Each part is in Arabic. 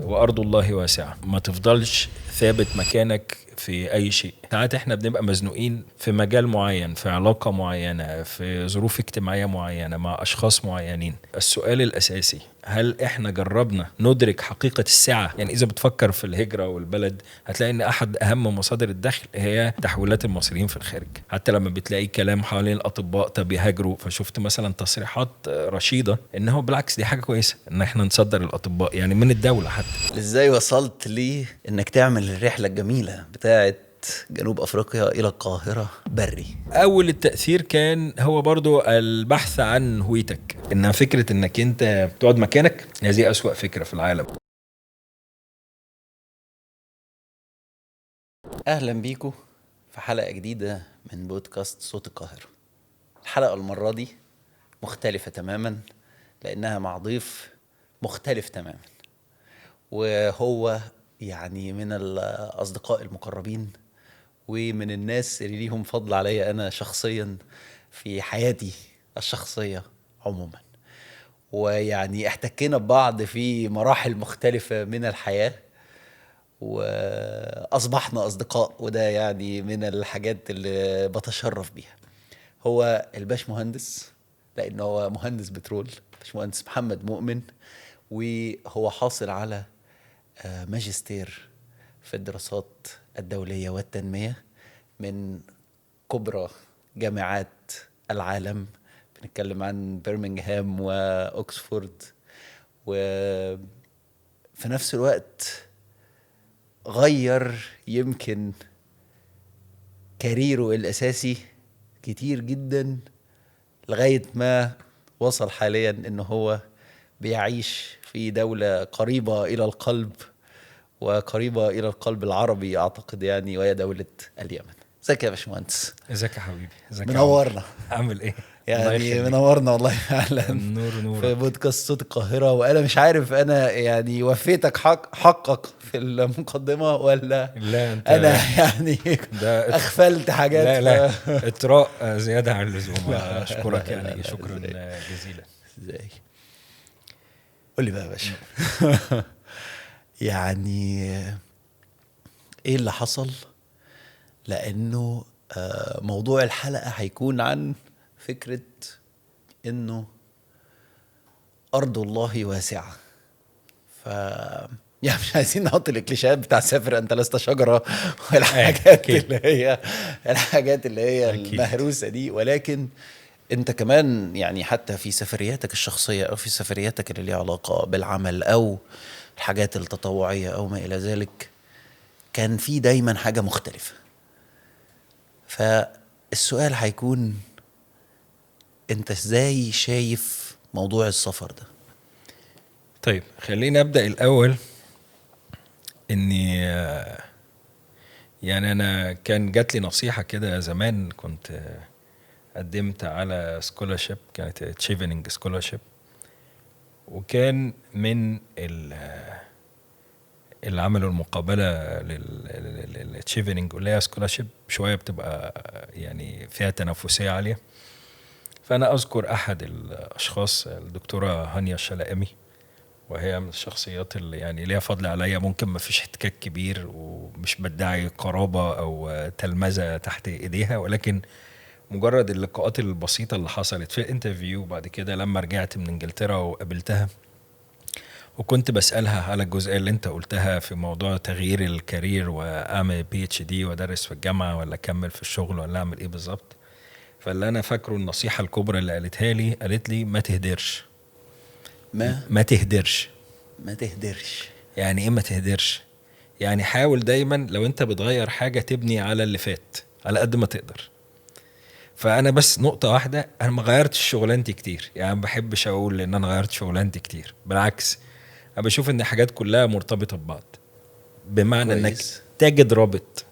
وأرض الله واسعة. ما تفضلش ثابت مكانك في أي شيء. ساعات احنا بنبقى مزنوقين في مجال معين، في علاقة معينة، في ظروف اجتماعية معينة مع أشخاص معينين. السؤال الأساسي، هل احنا جربنا ندرك حقيقة السعة؟ يعني إذا بتفكر في الهجرة والبلد هتلاقي إن أحد أهم مصادر الدخل هي تحويلات المصريين في الخارج. حتى لما بتلاقي كلام حوالين الأطباء طب يهاجروا، فشفت مثلا تصريحات رشيدة إن هو بالعكس دي حاجة كويسة إن احنا نصدر الأطباء يعني من الدولة. حتى ازاي وصلت لي انك تعمل الرحلة الجميلة بتاعت جنوب افريقيا الى القاهرة بري؟ اول التأثير كان هو برضو البحث عن هويتك، ان فكرة انك انت بتقعد مكانك هذه اسوأ فكرة في العالم. اهلا بيكو في حلقة جديدة من بودكاست صوت القاهرة. الحلقة المرة دي مختلفة تماما لانها مع ضيف مختلف تماما، وهو يعني من الاصدقاء المقربين ومن الناس اللي ليهم فضل عليا انا شخصيا في حياتي الشخصية عموما. ويعني احتكينا ببعض في مراحل مختلفة من الحياة وأصبحنا أصدقاء، وده يعني من الحاجات اللي بتشرف بيها. هو الباش مهندس، لأنه هو مهندس بترول، باش مهندس محمد مؤمن، وهو حاصل على ماجستير في الدراسات الدولية والتنمية من كبرى جامعات العالم. بنتكلم عن برمنغهام وأكسفورد، وفي نفس الوقت غير يمكن كاريره الأساسي كتير جدا لغاية ما وصل حاليا إنه هو بيعيش في دولة قريبة إلى القلب وقريبة إلى القلب العربي أعتقد يعني، وهي دولة اليمن. ازيك يا باشمهندس؟ ازيك يا حبيبي؟ ازيك؟ منورنا. عامل ايه؟ يعني منورنا والله فعلا. نور في بودكاست صوت القاهرة، وانا مش عارف انا يعني وفيتك حقك في المقدمة ولا لا انت انا يعني اغفلت حاجات. لا اطراء زيادة عن اللزوم. اشكرك يعني شكرا جزيلا. ازاي؟ قول لي بقى يا باشا. يعني ايه اللي حصل؟ لانه موضوع الحلقة هيكون عن فكرة انه ارض الله واسعة. ف يعني مش عايزين نحط الكليشيهات بتاع سافر انت لست شجرة والحاجات اللي هي المهروسة دي، ولكن انت كمان يعني حتى في سفرياتك الشخصية او في سفرياتك اللي ليها علاقة بالعمل او الحاجات التطوعية او ما الى ذلك، كان في دايما حاجة مختلفة. فالسؤال هيكون انت ازاي شايف موضوع السفر ده؟ طيب خلينا أبدأ الأول. إني يعني أنا كان جات لي نصيحة كده زمان، كنت قدمت على سكولارشيب، كانت تشيفنينج سكولارشيب، وكان من اللي عملوا المقابلة للتشيفنينج اللي هي سكولارشيب شوية بتبقى يعني فيها تنافسية عالية. فأنا أذكر أحد الأشخاص الدكتورة هانيا الشلائمي، وهي من الشخصيات اللي يعني ليها فضل عليا. ممكن ما فيش احتكاك كبير ومش بدعي قرابة أو تلمذة تحت إيديها، ولكن مجرد اللقاءات البسيطة اللي حصلت في الانترفيو. بعد كده لما رجعت من انجلترا وقابلتها وكنت بسألها على الجزئية اللي انت قلتها في موضوع تغيير الكارير واعمل PhD وادرس في الجامعة ولا اكمل في الشغل ولا اعمل ايه بالظبط، فاللي انا فاكره النصيحة الكبرى اللي قالت لي ما تهدرش. ما تهدرش يعني ايه ما تهدرش؟ يعني حاول دايما لو انت بتغير حاجة تبني على اللي فات على قد ما تقدر. فانا بس نقطة واحدة، انا ما غيرتش شغلانتي كتير، يعني ما بحبش اقول ان انا غيرت شغلانتي كتير، بالعكس انا بشوف ان حاجات كلها مرتبطة ببعض. بمعنى انك تجد رابط،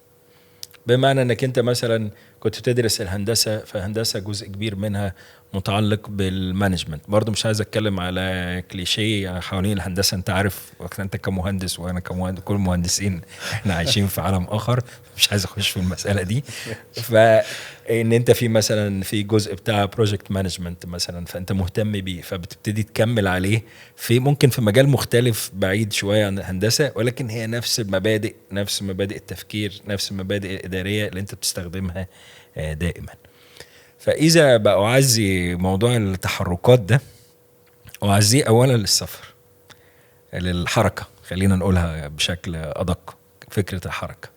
بمعنى انك انت مثلا كنت بتدرس الهندسه، فهندسه جزء كبير منها متعلق بالمانجمنت. برضو مش عايز اتكلم على كليشيه حوالين الهندسه، انت عارف وقت انت كمهندس وانا كمهندس، كل المهندسين احنا عايشين في عالم اخر، مش عايز اخش في المساله دي. فان انت في مثلا في جزء بتاع بروجكت مانجمنت مثلا، فانت مهتم بيه، فبتبتدي تكمل عليه في ممكن في مجال مختلف بعيد شويه عن الهندسه، ولكن هي نفس المبادئ، نفس مبادئ التفكير، نفس المبادئ الاداريه اللي انت بتستخدمها دائما. فاذا بقى اعزي موضوع التحركات ده، اعزيه اولا للسفر، للحركه، خلينا نقولها بشكل ادق. فكره الحركه،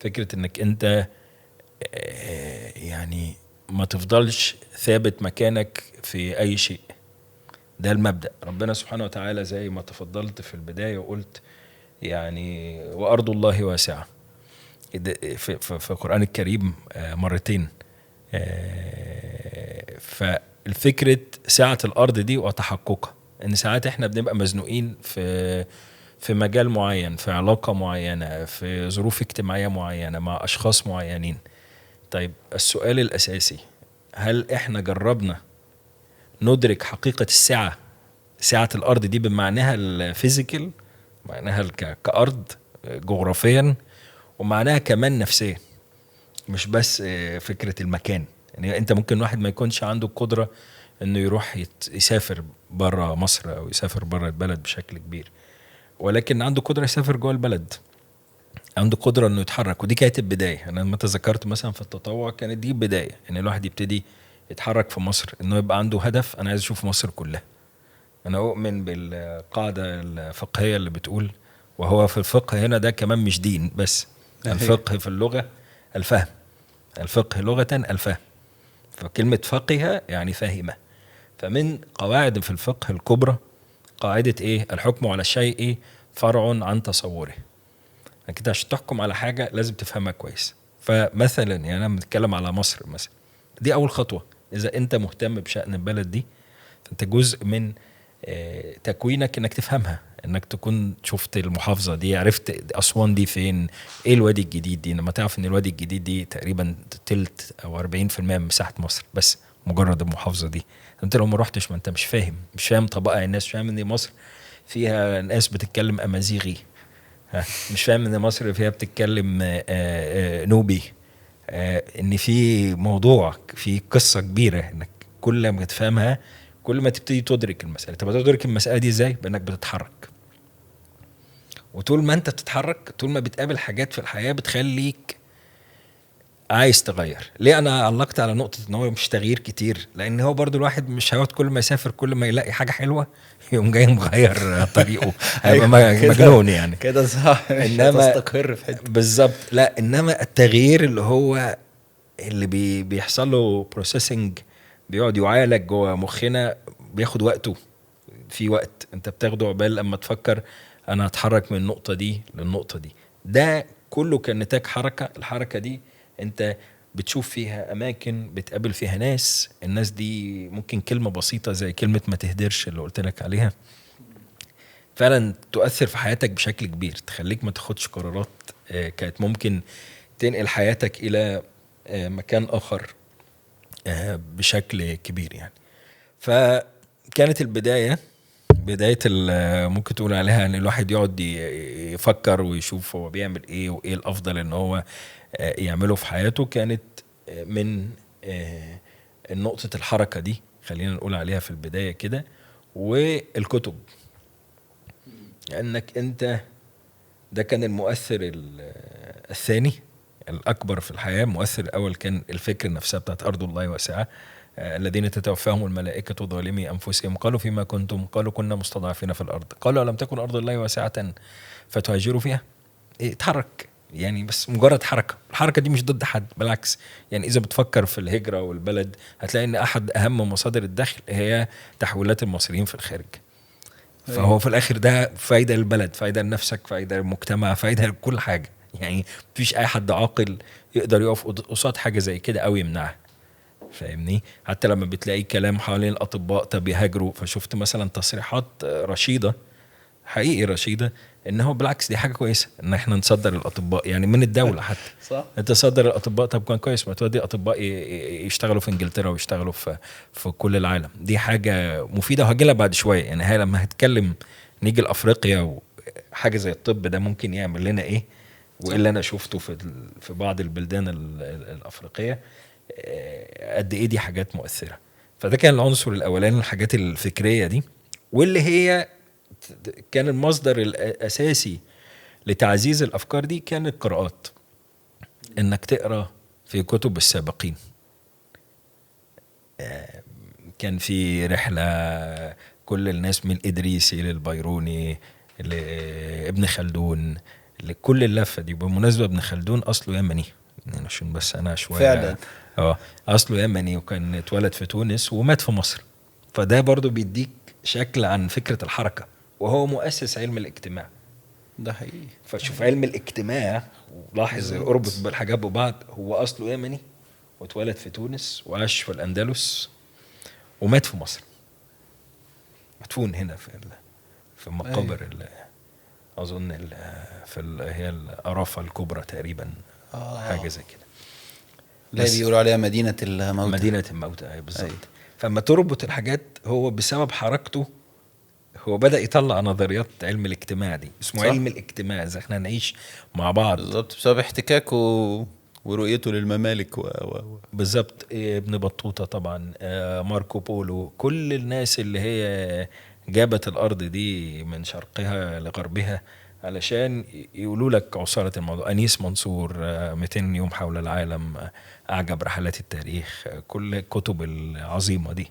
فكره انك انت يعني ما تفضلش ثابت مكانك في اي شيء. ده المبدأ. ربنا سبحانه وتعالى زي ما تفضلت في البداية وقلت يعني وأرض الله واسعة في القرآن الكريم مرتين. فالفكرة سعة الأرض دي وتحققها، إن ساعات إحنا بنبقى مزنوقين في مجال معين، في علاقة معينة، في ظروف اجتماعية معينة مع أشخاص معينين. طيب السؤال الأساسي، هل إحنا جربنا ندرك حقيقة السعة، سعة الأرض دي بمعناها الفيزيكال، معناها كأرض جغرافيا، ومعناها كمان نفسيا، مش بس فكرة المكان. يعني انت ممكن واحد ما يكونش عنده القدرة انه يروح يسافر برا مصر او يسافر برا البلد بشكل كبير، ولكن عنده قدرة يسافر جوه البلد، عنده قدرة انه يتحرك. ودي كانت البداية. انا لما تذكرت مثلا في التطوع كانت دي بداية ان الواحد يبتدي يتحرك في مصر، انه يبقى عنده هدف، انا عايز اشوف مصر كلها. انا اؤمن بالقاعدة الفقهية اللي بتقول، وهو في الفقه هنا ده كمان مش دين بس، الفقه في اللغة الفهم، الفقه لغة الفهم، فكلمة فقه يعني فاهمة. فمن قواعد في الفقه الكبرى قاعدة ايه؟ الحكم على الشيء إيه؟ فرع عن تصوره. كده عشان تحكم على حاجة لازم تفهمها كويس. فمثلا يعني انا بنتكلم على مصر مثلا، دي اول خطوة. اذا انت مهتم بشأن البلد دي، فانت جزء من تكوينك انك تفهمها، انك تكون شفت المحافظة دي، عرفت أسوان دي فين، ايه الوادي الجديد دي. لما تعرف ان الوادي الجديد دي تقريبا تلت او 40% من مساحة مصر، بس مجرد المحافظة دي. انت لو ما رحتش، ما انت مش فاهم طبقة الناس، مش فاهم ان مصر فيها ناس بتتكلم امازيغي، مش فاهم ان مصر فيها بتتكلم نوبي، ان في موضوع، في قصة كبيرة، انك كل ما تفهمها كل ما تبتدي تدرك المسألة. طب تدرك المسألة دي ازاي؟ بانك بتتحرك. وطول ما انت بتتحرك، طول ما بتقابل حاجات في الحياة بتخليك عايز تغير. ليه انا علقت على نقطة ان هو مش تغيير كتير؟ لان هو برضو الواحد مش هيقعد كل ما يسافر كل ما يلاقي حاجة حلوة يقوم جاي مغير طريقه، هيبقى مجنون يعني كده صح. انما تستقر في حته بالظبط. لا، انما التغيير اللي هو اللي بيحصل له بروسيسنج، بيقعد يعالج جوه مخنا، بياخد وقته. في وقت انت بتاخده عقبال اما تفكر انا هتحرك من النقطة دي للنقطة دي. ده كله كان نتاج حركة. الحركة دي انت بتشوف فيها اماكن، بتقابل فيها ناس، الناس دي ممكن كلمة بسيطة زي كلمة ما تهدرش اللي قلت لك عليها فعلا تؤثر في حياتك بشكل كبير، تخليك ما تاخدش قرارات كانت ممكن تنقل حياتك الى مكان اخر بشكل كبير يعني. فكانت البداية، بداية ممكن تقول عليها ان الواحد يقعد يفكر ويشوف هو بيعمل ايه وايه الافضل ان هو يعمله في حياته، كانت من نقطة الحركة دي، خلينا نقول عليها في البداية كده. والكتب، لأنك أنت ده كان المؤثر الثاني الأكبر في الحياة. مؤثر الأول كان الفكر نفسها بتاعت أرض الله واسعة، الذين تتوفاهم الملائكة ظالمي أنفسهم قالوا فيما كنتم قالوا كنا مستضعفين في الأرض قالوا ألم تكن أرض الله واسعة فتهاجروا فيها. اتحرك يعني، بس مجرد حركة. الحركة دي مش ضد حد، بالعكس. يعني إذا بتفكر في الهجرة والبلد هتلاقي إن أحد أهم مصادر الدخل هي تحويلات المصريين في الخارج. فهو في الاخر ده فايده للبلد، فايده لنفسك، فايده للمجتمع، فايده لكل حاجه. يعني مفيش اي حد عاقل يقدر يقف قصاد حاجه زي كده او يمنعها، فاهمني؟ حتى لما بتلاقي كلام حوالين الاطباء طب يهاجروا، فشفت مثلا تصريحات رشيده، حقيقي رشيده، ان هو بالعكس دي حاجه كويسه ان احنا نصدر الاطباء يعني من الدوله حتى. صح. انت تصدر الاطباء، طب كان كويس، ما تودي اطباء يشتغلوا في انجلترا ويشتغلوا في كل العالم. دي حاجه مفيده وهجي لها بعد شويه. يعني هي لما هتكلم نيجي لافريقيا وحاجه زي الطب ده ممكن يعمل لنا ايه، وايه اللي انا شفته في بعض البلدان الافريقيه قد ايه دي حاجات مؤثره. فده كان العنصر الاولاني، الحاجات الفكريه دي، واللي هي كان المصدر الاساسي لتعزيز الافكار دي كان القراءات. انك تقرا في كتب السابقين. كان في رحله كل الناس من الادريسي للبيروني لابن خلدون لكل اللفه دي. بالمناسبه ابن خلدون اصله يمني يعني، عشان بس انا شويه فعلا اصله يمني وكان اتولد في تونس ومات في مصر. فده برضو بيديك شكل عن فكره الحركه، وهو مؤسس علم الاجتماع. ده حقيقي. فشوف علم الاجتماع ولاحظ اربط بالحاجات ببعض. هو اصله يمني واتولد في تونس وعاش في الاندلس ومات في مصر، مدفون هنا في مقابر اظن هي الارافه الكبرى تقريبا، حاجه زي كده. لا بيقولوا عليها مدينه الموتى. مدينه الموتى بالظبط. فما تربط الحاجات، هو بسبب حركته هو بدأ يطلع نظريات علم الاجتماع دي، اسمه صح؟ علم الاجتماع، اذا احنا نعيش مع بعض بالظبط بسبب احتكاكه ورؤيته للممالك بالظبط. ابن بطوطة طبعا، ماركو بولو، كل الناس اللي هي جابت الارض دي من شرقها لغربها علشان يقولوا لك عصارة الموضوع. أنيس منصور 200 يوم حول العالم، أعجب رحلات التاريخ، كل الكتب العظيمة دي.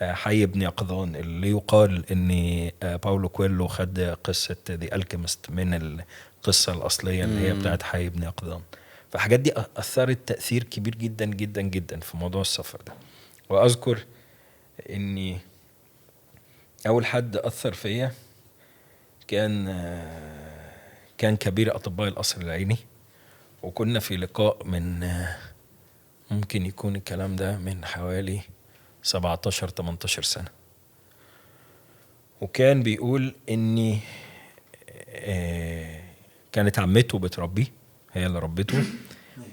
حي بن يقظان اللي يقال ان باولو كويلو خد قصة دي الكيمست من القصة الأصلية اللي هي بتاعت حي بن يقظان. فحاجات دي أثرت تأثير كبير جدا جدا جدا في موضوع السفر ده. وأذكر اني أول حد أثر فيا كان كبير أطباء القصر العيني، وكنا في لقاء من ممكن يكون الكلام ده من حوالي 17-18 سنة. وكان بيقول اني كانت عمته بتربيه، هي اللي ربته.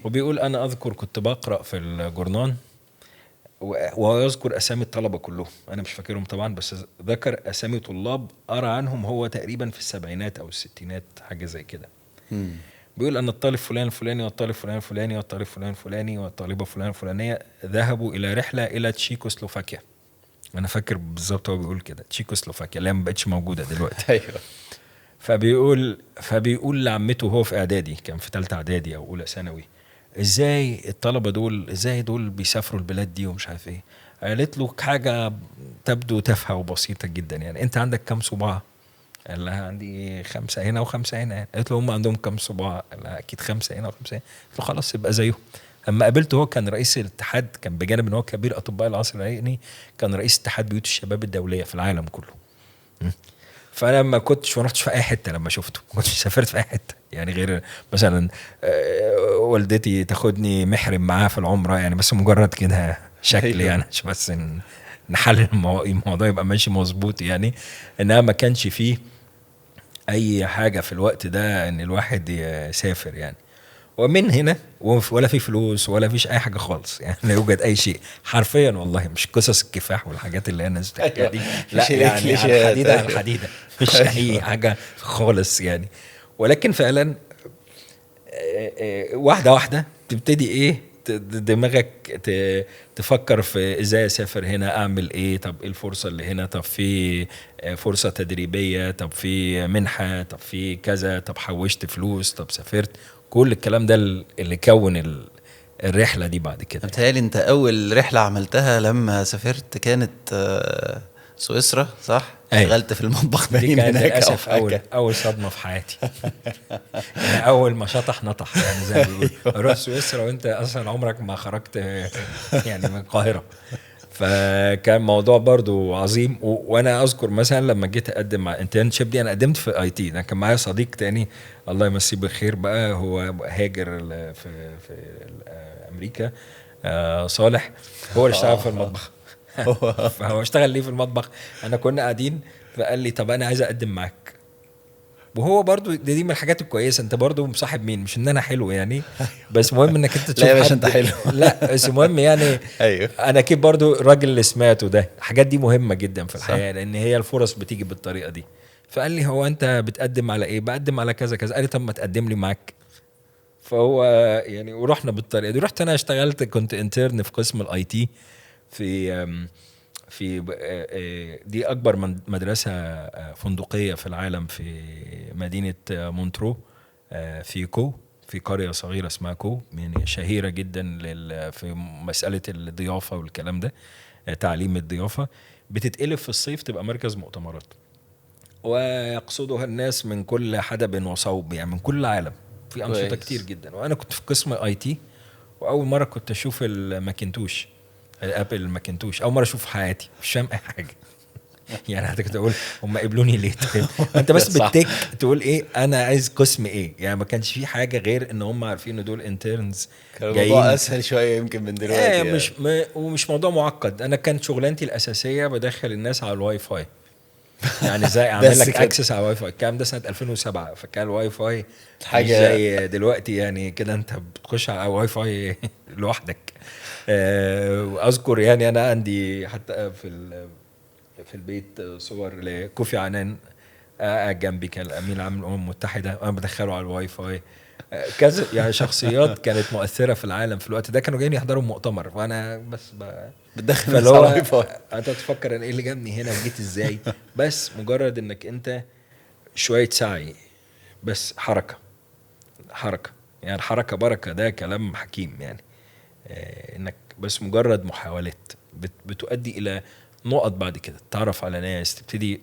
وبيقول انا اذكر كنت بقرأ في الجورنان ويذكر اسامي الطلبة كلهم، انا مش فاكرهم طبعا، بس ذكر اسامي طلاب ارى عنهم هو تقريبا في السبعينات او الستينات حاجة زي كده. بيقول أن الطالب فلان الفلاني والطالب فلان الفلاني والطالب فلان الفلاني والطالبة فلان الفلانية ذهبوا إلى رحلة إلى تشيكوسلوفاكيا. أنا فاكر بالظبط هو بيقول كده، تشيكوسلوفاكيا اللي ما بقتش موجودة دلوقتي. أيوة. فبيقول لعمته هو في إعدادي، كان في ثالثة إعدادي أو أولى ثانوي، إزاي الطلبة دول إزاي دول بيسافروا البلاد دي ومش عارف إيه. قالت له حاجة تبدو تافهة وبسيطة جدا، يعني أنت عندك كم صباع؟ قال لها عندي 5 هنا و5 هنا. قالت له هم عندهم كم صباع؟ قال لها اكيد 5 هنا و5 هنا. قالت له خلاص يبقى زيهم. اما قابلته هو كان رئيس الاتحاد، كان بجانب ان هو كبير اطباء العصر العيني كان رئيس اتحاد بيوت الشباب الدوليه في العالم كله. فانا ما كنتش ورحتش في اي حته لما شفته، ما كنتش سافرت في اي حته يعني، غير مثلا والدتي تاخدني محرم معاها في العمره يعني، بس مجرد كده شكل يعني عشان بس نحلل الموضوع يبقى ماشي مظبوط يعني. انها ما كانش فيه اي حاجه في الوقت ده ان الواحد يسافر يعني. ومن هنا ولا في فلوس ولا فيش اي حاجه خالص يعني، لا يوجد اي شيء حرفيا والله، مش قصص الكفاح والحاجات اللي الناس بتحكيها دي، لا يعني على الحديده مش اي حاجه خالص يعني. ولكن فعلا واحده واحده تبتدي ايه دماغك تفكر في ازاي اسافر هنا، اعمل ايه، طب ايه الفرصه اللي هنا، طب في فرصه تدريبيه، طب في منحه، طب في كذا، طب حوشت فلوس، طب سافرت. كل الكلام ده اللي كون الرحله دي بعد كده. بتهيألي انت اول رحله عملتها لما سافرت كانت سويسرا صح؟ اشتغلت في المطبخ دي كانت للاسف اول صدمه في حياتي. يعني اول ما شطح نطح يعني زي ما بيقولوا. اروح سويسرا وانت اصلا عمرك ما خرجت يعني من القاهره. فكان موضوع برضو عظيم. وانا اذكر مثلا لما جيت اقدم مع انترنشيب دي، انا قدمت في اي تي، كان معايا صديق تاني الله يمسيه بالخير بقى، هو هاجر في امريكا، صالح، هو اللي اشتغل في المطبخ. فهو اشتغل لي في المطبخ، انا كنا قاعدين فقال لي طب انا عايز اقدم معاك. وهو برضو دي من الحاجات الكويسه، انت برضو مصاحب مين، مش ان انا حلو يعني، بس مهم انك انت تشوف لا يا باشا حد انت حلو. لا بس مهم يعني. ايوه انا اكيد برضو الراجل اللي سمعته ده، الحاجات دي مهمه جدا في صح. الحياه، لان هي الفرص بتيجي بالطريقه دي. فقال لي هو انت بتقدم على ايه؟ بقدم على كذا كذا. قال لي طب ما تقدم لي معاك. فهو يعني ورحنا بالطريقه دي. رحت انا اشتغلت، كنت انترن في قسم الاي تي في دي اكبر مدرسه فندقيه في العالم، في مدينه مونترو، في كو، في قريه صغيره اسمها كو، يعني شهيره جدا في مساله الضيافه والكلام ده، تعليم الضيافه. بتتقلب في الصيف تبقى مركز مؤتمرات، ويقصدها الناس من كل حدب وصوب، يعني من كل العالم، في انشطه كويس. كتير جدا. وانا كنت في قسم اي تي، واول مره كنت اشوف الماكنتوش، الابل الماكنتوش، اول مره اشوف في حياتي، مش فاهم اي حاجه. يعني حتى كنت اقول هم قبلوني ليه؟ طيب انت بس صح. بتك تقول ايه انا عايز قسم ايه، يعني ما كانش في حاجه غير ان هم عارفين ان دول انترنز كان الموضوع جايين. اسهل شويه يمكن من دلوقتي يعني. مش ومش موضوع معقد. انا كانت شغلانتي الاساسيه بدخل الناس على الواي فاي، يعني ازاي اعمل بس لك كده اكسس على الواي فاي. الكلام ده سنه 2007، فكان الواي فاي مش حاجه. زي دلوقتي يعني كده انت بتخش على واي فاي لوحدك. واذكر يعني انا عندي حتى في البيت صور لكوفي عنان قاعد جنبي، كان الامين العام للامم المتحده وانا بدخله على الواي فاي. كذا يعني شخصيات كانت مؤثره في العالم في الوقت ده كانوا جايين يحضروا مؤتمر، وانا بس بتدخل فاللي الناس على هو الواي فاي. انت تفكر انا ايه اللي جابني هنا وجيت ازاي. بس مجرد انك انت شويه سعي، بس حركه، حركه يعني الحركه بركه، ده كلام حكيم يعني. انك بس مجرد محاولات بتؤدي الى نقط بعد كده، تعرف على ناس، تبتدي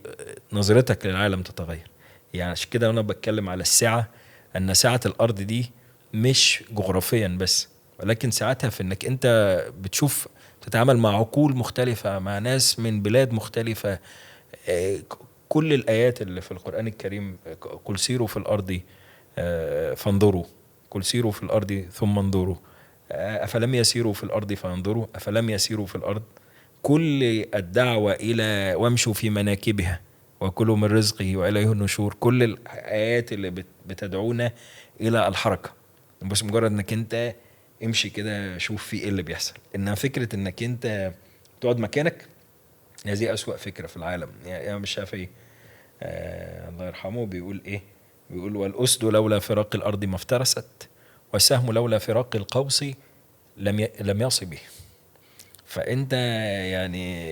نظرتك للعالم تتغير. يعني عشان كده انا بتكلم على السعه، ان سعه الارض دي مش جغرافيا بس، ولكن ساعتها في انك انت بتشوف، تتعامل مع عقول مختلفه، مع ناس من بلاد مختلفه. كل الايات اللي في القران الكريم، قل سيروا في الارض فانظروا، قل سيروا في الارض ثم انظروا، أفلم يسيروا في الأرض فينظروا، أفلم يسيروا في الأرض. كل الدعوة إلى وامشوا في مناكبها وكلوا من رزقه وإليه النشور، كل الآيات اللي بتدعونا إلى الحركة. بس مجرد إنك أنت امشي كده شوف في إيه اللي بيحصل. إنها فكرة إنك أنت تقعد مكانك، هذه أسوأ فكرة في العالم. يعني مش الشافعي الله يرحمه بيقول إيه؟ بيقول والأسد لولا فراق الأرض ما افترست، والسهم لولا فراق القوس لم يصب به. فانت يعني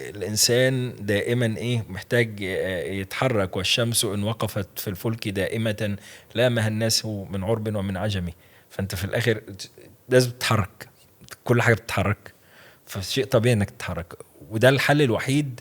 الانسان دائما ايه محتاج يتحرك، والشمس ان وقفت في الفلك دائمة لامها الناس من عرب ومن عجم. فانت في الاخر لازم تتحرك، كل حاجة بتتحرك، فشيء طبيعي انك تتحرك. وده الحل الوحيد،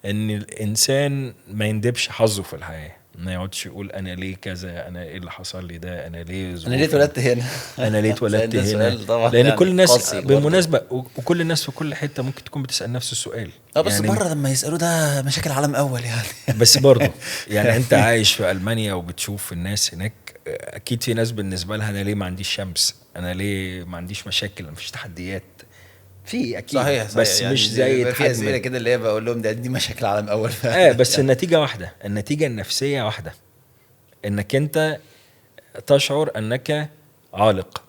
ان الانسان ما يندبش حظه في الحياه، ما يقعدش يقول انا ليه كذا، انا ايه اللي حصل لي ده، انا ليه انا ليه ظروفي، اتولدت هنا؟ انا ليه اتولدت ده هنا. سؤال طبعا لان يعني كل الناس قاسي برضه. بالمناسبه، وكل الناس في كل حته ممكن تكون بتسال نفس السؤال. اه بس يعني بره لما يسالوه ده مشاكل عالم اول يعني. بس برضه يعني انت عايش في المانيا وبتشوف الناس هناك، اكيد في ناس بالنسبه لها انا ليه ما عنديش شمس، انا ليه ما عنديش مشاكل، ما فيش تحديات، في اكيد صحيح صحيح بس يعني مش زي في اسئله حجم. كده اللي هي بقول لهم دي مشاكل عالم اول فعلا بس يعني. النتيجه واحده، النتيجه النفسيه واحده، انك انت تشعر انك عالق.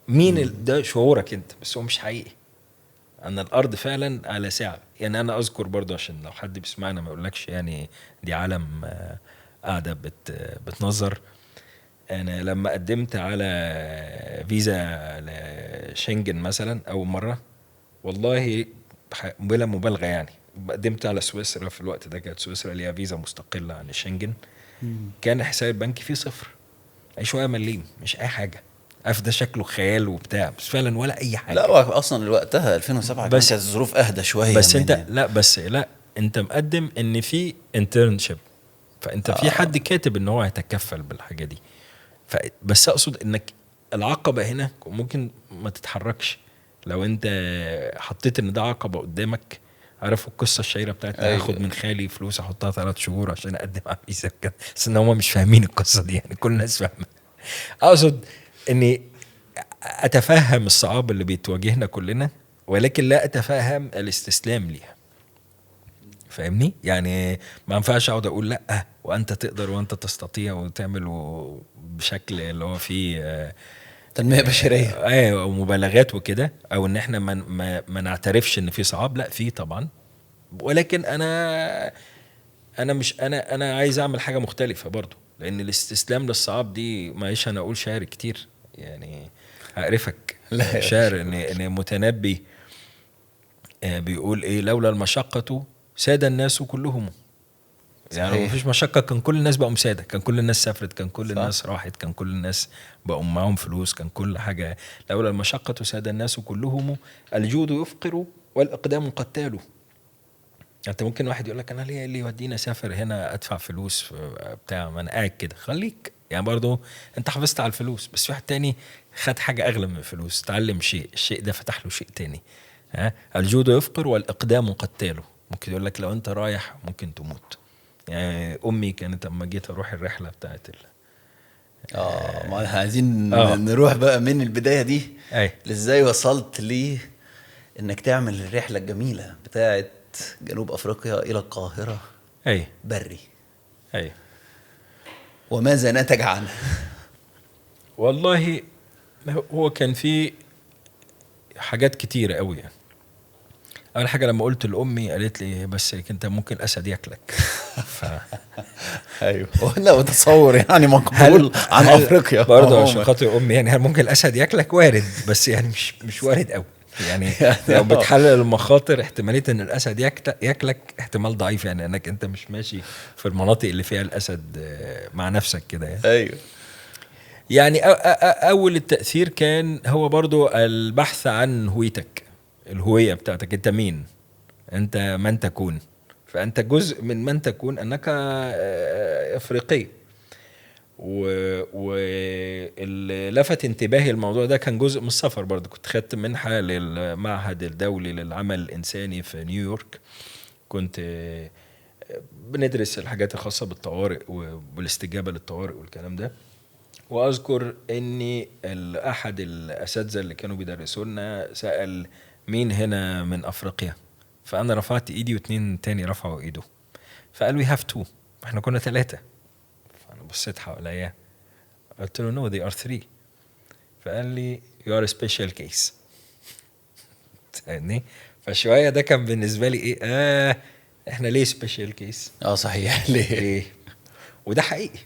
مين ده شعورك انت، بس هو مش حقيقي. ان الارض فعلا على سعه. يعني انا اذكر برضه عشان لو حد بيسمعنا ما يقولكش يعني دي عالم قاعده بتنظر. انا لما قدمت على فيزا لشنجن مثلا اول مره، والله بلا مبالغه يعني، قدمت على سويسرا في الوقت ده، كانت سويسرا ليها فيزا مستقله عن الشنجن. كان حساب البنكي فيه صفر، اي شويه مليم، مش اي حاجه. عارف ده شكله خيال وبتاع، بس فعلا ولا اي حاجه. لا هو اصلا وقتها 2007 كمان بس كانت الظروف اهدى شويه بس انت من لا، بس لا، انت مقدم ان في انترنشيب، فانت في حد كاتب ان هو هيتكفل بالحاجه دي. بس اقصد انك العقبه هنا ممكن ما تتحركش لو انت حطيت ان ده عقبه قدامك. عارف القصه الشهيره بتاعت هاخد من خالي فلوس احطها 3 شهور عشان اقدم على فيزا كده، بس ان هم مش فاهمين القصه دي، يعني كل الناس فاهمه. اقصد اني اتفهم الصعاب اللي بتواجهنا كلنا، ولكن لا اتفهم الاستسلام ليها. فاهمني؟ يعني ما ينفعش اقعد اقول لا وانت تقدر وانت تستطيع وتعمل بشكل اللي هو فيه تنميه بشريه. او مبالغات وكده، او ان احنا ما نعترفش ان في صعاب. لا، في طبعا، ولكن انا مش انا عايز اعمل حاجه مختلفه برضو، لان الاستسلام للصعاب دي معيش انا اقول شعر كتير يعني هعرفك. لا يا شعر باشا. ان متنبي بيقول ايه: لولا المشقه ساد الناس كلهم. يعني لو صحيح. مفيش مشقه كان كل الناس بقوا ساده، كان كل الناس سافرت، كان كل صح. الناس راحت، كان كل الناس بقوا معاهم فلوس، كان كل حاجه. لولا المشقه ساد الناس كلهم، الجود يفقر والاقدام قتال. انت ممكن واحد يقول لك انا ليه اللي يوديني اسافر هنا ادفع فلوس بتاع، ما انا قاعد كده. خليك يعني برضو انت حافظت على الفلوس، بس في واحد تاني خد حاجه اغلى من الفلوس، تعلم شيء، الشيء ده فتح له شيء تاني. الجود يفقر والاقدام قتاله. ممكن يقول لك لو انت رايح ممكن تموت. يعني امي كانت اما جيت اروح الرحله بتاعت ما احنا عايزين اه نروح بقى من البدايه دي اي لازاي وصلت لي انك تعمل الرحله الجميله بتاعت جنوب افريقيا الى القاهره اي بري، اي وماذا نتج عنها؟ والله هو كان في حاجات كتيره قوي يعني. اول حاجه لما قلت لامي قالت لي بس انت ممكن الاسد ياكلك. ف ايوه، ولا تصور يعني مقبول عن افريقيا برضه عشان عموما. خاطر امي يعني، هل ممكن الاسد ياكلك؟ وارد، بس يعني مش وارد قوي يعني. يعني لو بتحلل المخاطر، احتماليه ان الاسد ياكلك احتمال ضعيف، يعني انك انت مش ماشي في المناطق اللي فيها الاسد مع نفسك كده يعني. ايوه. يعني اول التاثير كان هو برضو البحث عن هويتك، الهويه بتاعتك، انت مين، انت من تكون. فانت جزء من من تكون انك افريقي. واللي لفت انتباهي الموضوع ده كان جزء من السفر برضو. كنت خدت منحة للمعهد الدولي للعمل الإنساني في نيويورك. كنت بندرس الحاجات الخاصة بالطوارئ والاستجابة للطوارئ والكلام ده. واذكر اني احد الاساتذه اللي كانوا بيدرسوا لنا سال مين هنا من افريقيا، فانا رفعت ايدي واتنين تاني رفعوا ايده، فقالوا we have two. احنا كنا 3. فانا بصيت حواليا قلت له no they are 3. فقال لي you are a special case. يعني فشويه ده كان بالنسبه لي ايه، احنا ليه special case؟ صحيح. ليه؟ وده حقيقي.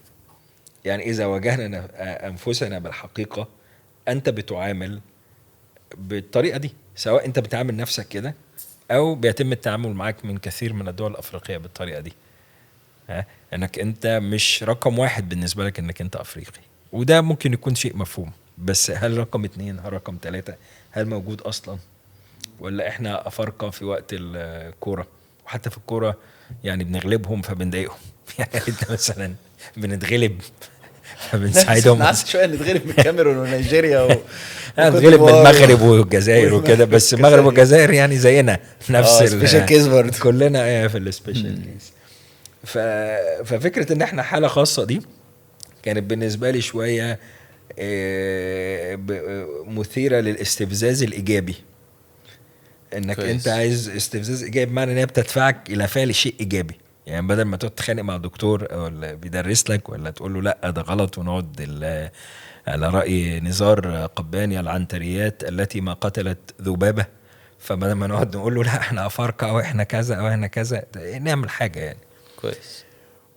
يعني إذا واجهنا أنفسنا بالحقيقة، أنت بتعامل بالطريقة دي، سواء أنت بتعامل نفسك كده أو بيتم التعامل معك من كثير من الدول الأفريقية بالطريقة دي. أنك أنت مش رقم 1 بالنسبة لك أنك أنت أفريقي، وده ممكن يكون شيء مفهوم، بس هل رقم 2، هل رقم 3، هل موجود أصلا؟ ولا إحنا أفارقة في وقت الكورة، وحتى في الكورة يعني بنغلبهم فبنضايقهم. يعني أنت مثلا بنتغلب فبنساعدهم. نعس شويه نتغلب من الكاميرون ونيجيريا نتغلب من المغرب والجزائر وكده، بس المغرب والجزائر يعني زينا نفس سبيشال كيس برضه كلنا في السبيشال كيس. ففكره ان احنا حاله خاصه دي كانت بالنسبه لي شويه مثيره للاستفزاز الايجابي. انك كويس. انت عايز استفزاز ايجابي، معنى ان هي بتدفعك الى فعل شيء ايجابي. يعني بدل ما تقعد تتخانق مع دكتور او اللي بيدرس لك، ولا تقول له لا ده غلط، ونقعد على رأي نزار قباني العنتريات التي ما قتلت ذبابة، فبدل ما نقعد نقول له لا احنا افارقة او احنا كذا او احنا كذا، نعمل حاجة يعني. كويس.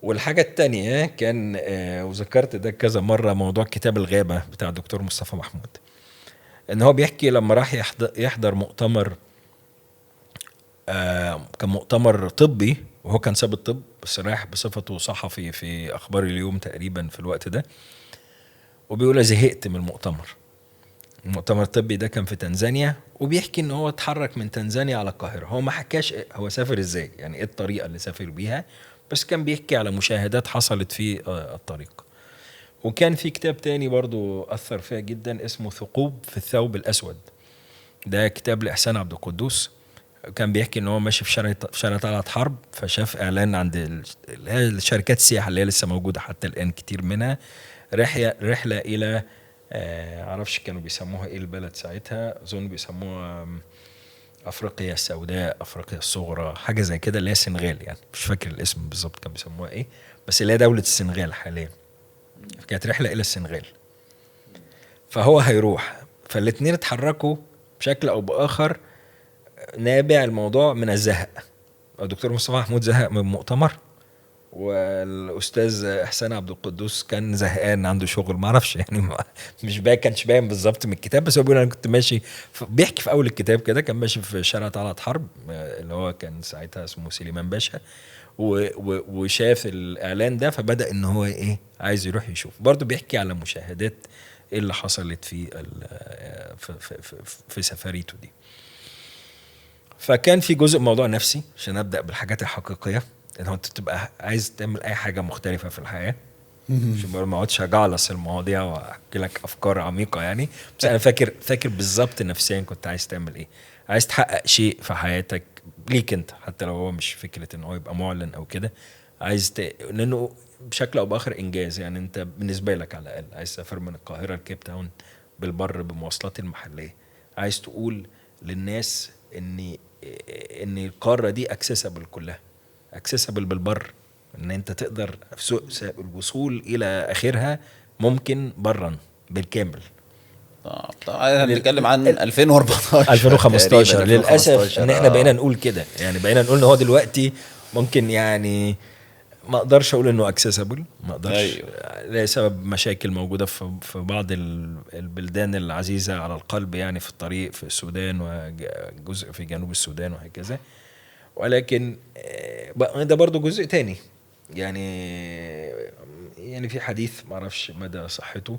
والحاجة التانية كان وذكرت ده كذا مرة، موضوع كتاب الغابة بتاع الدكتور مصطفى محمود. ان هو بيحكي لما راح يحضر مؤتمر، كان مؤتمر طبي، وهو كان ساب الطب بس رايح بصفته صحفي في اخبار اليوم تقريبا في الوقت ده، وبيقول زهقت من المؤتمر الطبي ده كان في تنزانيا. وبيحكي ان هو اتحرك من تنزانيا على القاهرة. هو ما حكاش هو سافر ازاي، يعني ايه الطريقة اللي سافر بيها، بس كان بيحكي على مشاهدات حصلت في الطريق. وكان في كتاب تاني برضو أثر فيها جدا اسمه ثقوب في الثوب الأسود. ده كتاب لإحسان عبد القدوس. كان بيحكي ان هو ماشي في شارع طلعت حرب، فشاف اعلان عند الشركات السياحه اللي هي لسه موجوده حتى الان كتير منها، رحله الى عرفش كانوا بيسموها ايه البلد ساعتها، اظن بيسموها افريقيا السوداء، افريقيا الصغرى، حاجه زي كده، اللي هي السنغال يعني، مش فاكر الاسم بالظبط كان بيسموها ايه، بس اللي هي دوله السنغال حاليا. كانت رحله الى السنغال، فهو هيروح. فالاتنين اتحركوا بشكل او باخر نابع الموضوع من الزهق. الدكتور مصطفى محمود زهق من مؤتمر، والاستاذ احسان عبد القدوس كان زهقان عنده شغل، ما اعرفش يعني، مش باين، كانش باين بالظبط من الكتاب، بس هو بيقول انا كنت ماشي بيحكي في اول الكتاب كده، كان ماشي في شارع طلعت حرب اللي هو كان ساعتها اسمه سليمان باشا، وشاف الاعلان ده، فبدا ان هو ايه عايز يروح يشوف. برضه بيحكي على مشاهدات ايه اللي حصلت في سفريته دي. فكان في جزء موضوع نفسي عشان ابدا بالحاجات الحقيقيه، ان انت تبقى عايز تعمل اي حاجه مختلفه في الحياه، عشان ما اقعدش اجعلص المواضيع واحكي لك افكار عميقه يعني. بس انا فاكر بالظبط نفسيا كنت عايز تعمل ايه. عايز تحقق شيء في حياتك ليك انت، حتى لو هو مش فكره ان هو يبقى معلن او كده، لانه بشكل او باخر انجاز يعني. انت بالنسبه لك على الاقل عايز تسافر من القاهره لكيب تاون بالبر بمواصلات المحليه، عايز تقول للناس ان القاره دي اكسسبل، كلها اكسسبل بالبر، ان انت تقدر الوصول الى اخرها ممكن برا بالكامل. طبعا احنا بنتكلم عن 2014 2015 للاسف 2015 ان احنا بقينا نقول كده يعني، بقينا نقول ان هو دلوقتي ممكن يعني، ما اقدرش اقول انه اكسسبل، ما اقدرش. أيوه. لسبب مشاكل موجوده في بعض البلدان العزيزه على القلب يعني، في الطريق في السودان وجزء في جنوب السودان وهكذا. ولكن ده برضو جزء تاني يعني في حديث ما اعرفش مدى صحته،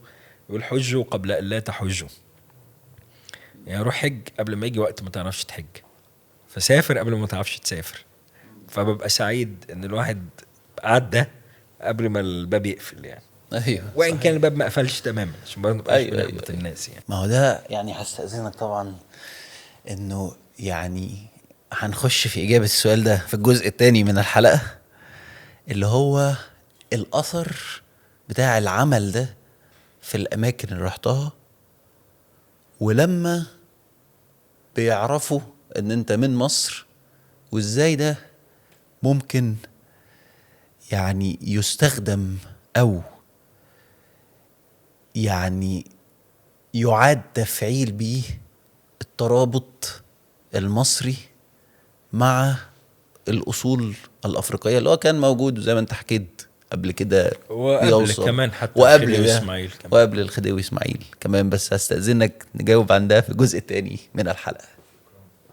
يقول حجوا قبل ان لا تحجوا. يعني روح حج قبل ما يجي وقت ما تعرفش تحج، فسافر قبل ما تعرفش تسافر. فببقى سعيد ان الواحد عدى قبل ما الباب يقفل يعني. ايوه وان صحيح. كان الباب ما قفلش تماما، عشان برضه مبقاش أيوة بنحبط الناس يعني. ما هو ده يعني هستأذنك طبعا انه يعني هنخش في اجابة السؤال ده في الجزء الثاني من الحلقة، اللي هو الاثر بتاع العمل ده في الاماكن اللي رحتها، ولما بيعرفوا ان انت من مصر، وازاي ده ممكن يعني يستخدم او يعني يعاد تفعيل بيه الترابط المصري مع الأصول الأفريقية اللي هو كان موجود زي ما انت حكيت قبل كده، وقبل كمان حتى وقبل الخديوي ده إسماعيل كمان. وقبل الخديوي إسماعيل كمان. بس هستأذنك نجاوب عن ده في الجزء الثاني من الحلقة.